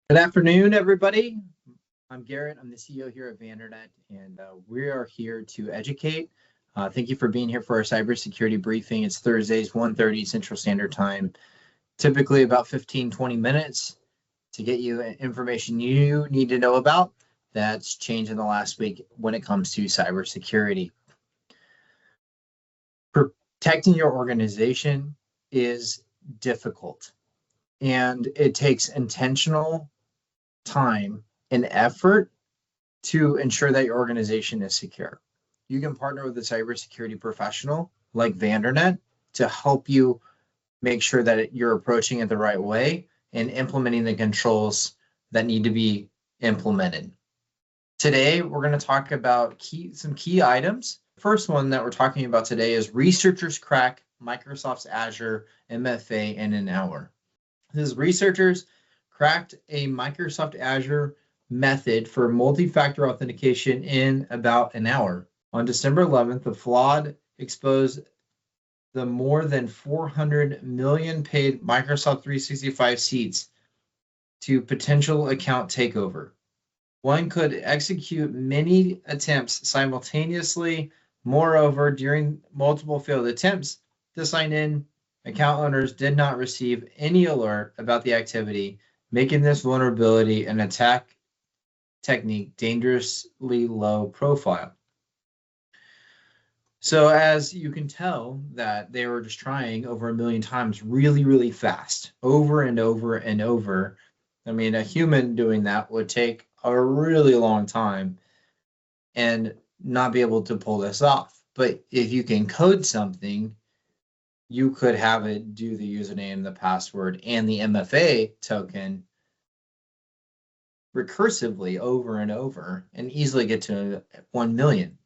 Good afternoon, everybody. I'm Garrett. I'm the CEO here at Vandernet, and we are here to educate. Thank you for being here for our cybersecurity briefing. It's Thursdays, 1:30 Central Standard Time, typically about 15-20 minutes to get you information you need to know about that's changed in the last week when it comes to cybersecurity. Protecting your organization is difficult, and it takes intentional time and effort to ensure that your organization is secure. You can partner with a cybersecurity professional like Vandernet to help you make sure that you're approaching it the right way and implementing the controls that need to be implemented. Today, we're going to talk about some key items. First one that we're talking about today is researchers crack Microsoft's Azure MFA in an hour. This is researchers cracked a Microsoft Azure method for multi-factor authentication in about an hour. On December 11th, the fraud exposed the more than 400 million paid Microsoft 365 seats to potential account takeover. One could execute many attempts simultaneously. Moreover, during multiple failed attempts to sign in, account owners did not receive any alert about the activity, making this vulnerability an attack technique dangerously low profile. So as you can tell that they were just trying over 1 million times really, really fast, over and over and over. I mean, a human doing that would take a really long time and not be able to pull this off. But if you can code something, you could have it do the username, the password, and the MFA token recursively over and over and easily get to 1 million.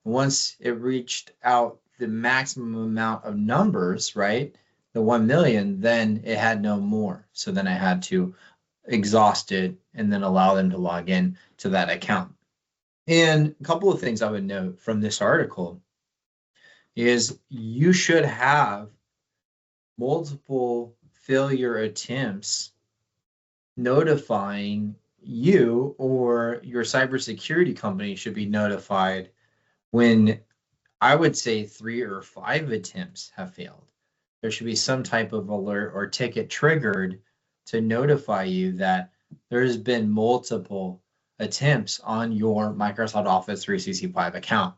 Once it reached out the maximum amount of numbers, right, the 1 million, then it had no more. So then I had to exhaust it and then allow them to log in to that account. And a couple of things I would note from this article is you should have multiple failure attempts notifying you, or your cybersecurity company should be notified when I would say 3 or 5 attempts have failed. There should be some type of alert or ticket triggered to notify you that there's been multiple attempts on your Microsoft Office 365 account.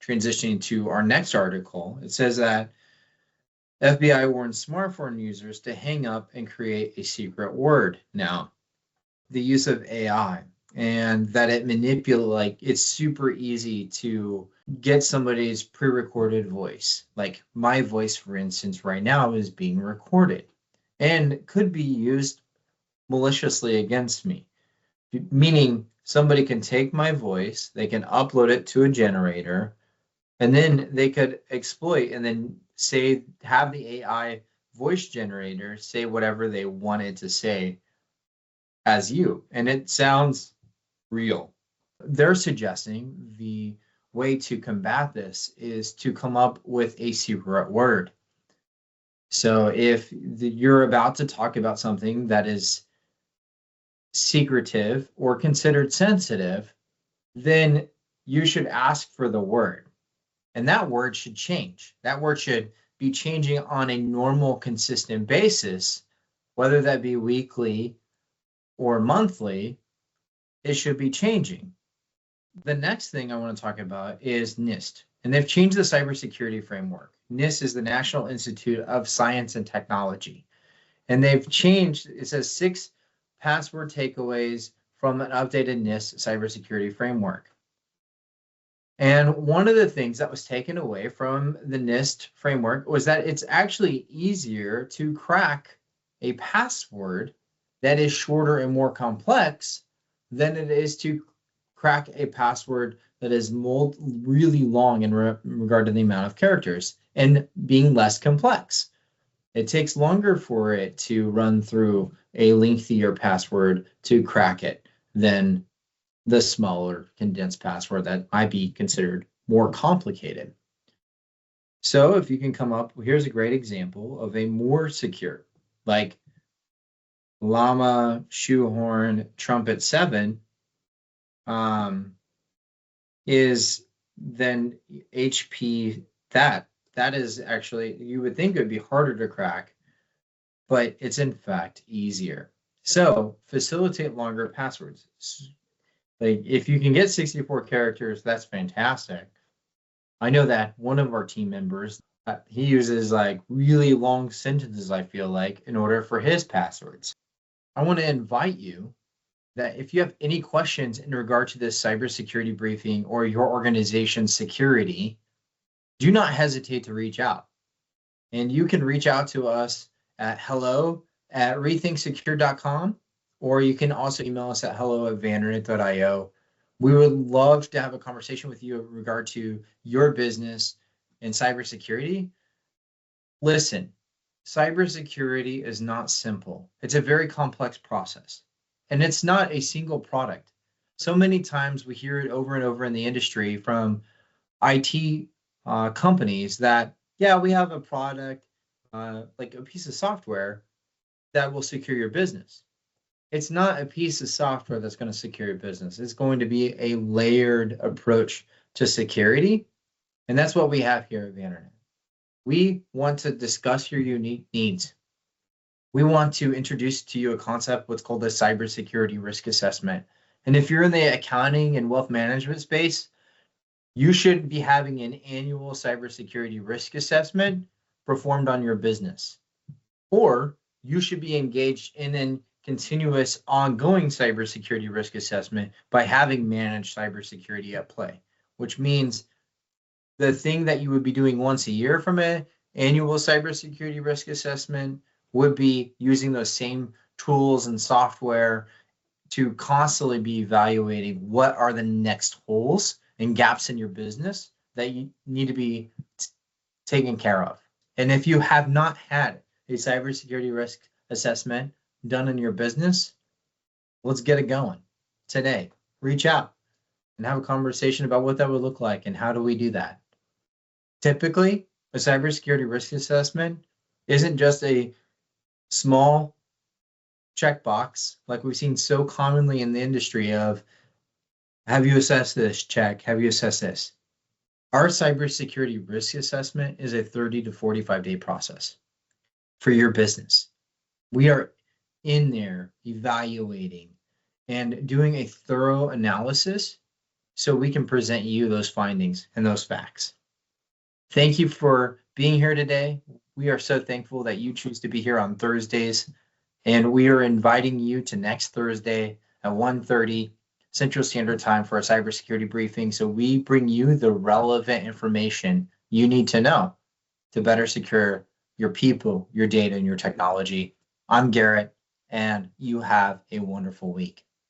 Transitioning to our next article, it says that FBI warns smartphone users to hang up and create a secret word. Now, the use of AI and that it manipulate, it's super easy to get somebody's pre-recorded voice. Like my voice, for instance, right now is being recorded and could be used maliciously against me. Meaning somebody can take my voice, they can upload it to a generator, and then they could exploit and then say, have the AI voice generator say whatever they wanted to say as you, and it sounds real. They're suggesting the way to combat this is to come up with a secret word. So if you're about to talk about something that is secretive or considered sensitive, then you should ask for the word. And that word should change. That word should be changing on a normal, consistent basis, whether that be weekly or monthly, it should be changing. The next thing I want to talk about is NIST, and they've changed the cybersecurity framework. NIST is the National Institute of Science and Technology, and they've changed, it says 6 password takeaways from an updated NIST cybersecurity framework. And one of the things that was taken away from the NIST framework was that it's actually easier to crack a password that is shorter and more complex than it is to crack a password that is really long in regard to the amount of characters and being less complex. It takes longer for it to run through a lengthier password to crack it than the smaller condensed password that might be considered more complicated. So if you can come up, here's a great example of a more secure, like llama, shoehorn, trumpet 7 is then HP. That is actually, you would think it would be harder to crack, but it's in fact easier. So facilitate longer passwords. Like if you can get 64 characters, that's fantastic. I know that one of our team members, he uses like really long sentences, I feel like, in order for his passwords. I want to invite you that if you have any questions in regard to this cybersecurity briefing or your organization's security, do not hesitate to reach out. And you can reach out to us at hello@rethinksecure.com, or you can also email us at hello@vandernet.io. We would love to have a conversation with you in regard to your business and cybersecurity. Listen, cybersecurity is not simple. It's a very complex process, and it's not a single product. So many times we hear it over and over in the industry from IT companies that, yeah, we have a product, like a piece of software that will secure your business. It's not a piece of software that's going to secure your business. It's going to be a layered approach to security. And that's what we have here at the internet. We want to discuss your unique needs. We want to introduce to you a concept, what's called a cybersecurity risk assessment. And if you're in the accounting and wealth management space, you should be having an annual cybersecurity risk assessment performed on your business. Or you should be engaged in a continuous ongoing cybersecurity risk assessment by having managed cybersecurity at play, which means the thing that you would be doing once a year from an annual cybersecurity risk assessment would be using those same tools and software to constantly be evaluating what are the next holes and gaps in your business that you need to be taken care of. And if you have not had a cybersecurity risk assessment done in your business, let's get it going today. Reach out and have a conversation about what that would look like and how do we do that. Typically, a cybersecurity risk assessment isn't just a small checkbox like we've seen so commonly in the industry of, have you assessed this? Check. Have you assessed this? Our cybersecurity risk assessment is a 30 to 45-day process for your business. We are in there evaluating and doing a thorough analysis so we can present you those findings and those facts. Thank you for being here today. We are so thankful that you choose to be here on Thursdays, and we are inviting you to next Thursday at 1:30 Central Standard Time for a cybersecurity briefing. So we bring you the relevant information you need to know to better secure your people, your data, and your technology. I'm Garrett, and you have a wonderful week.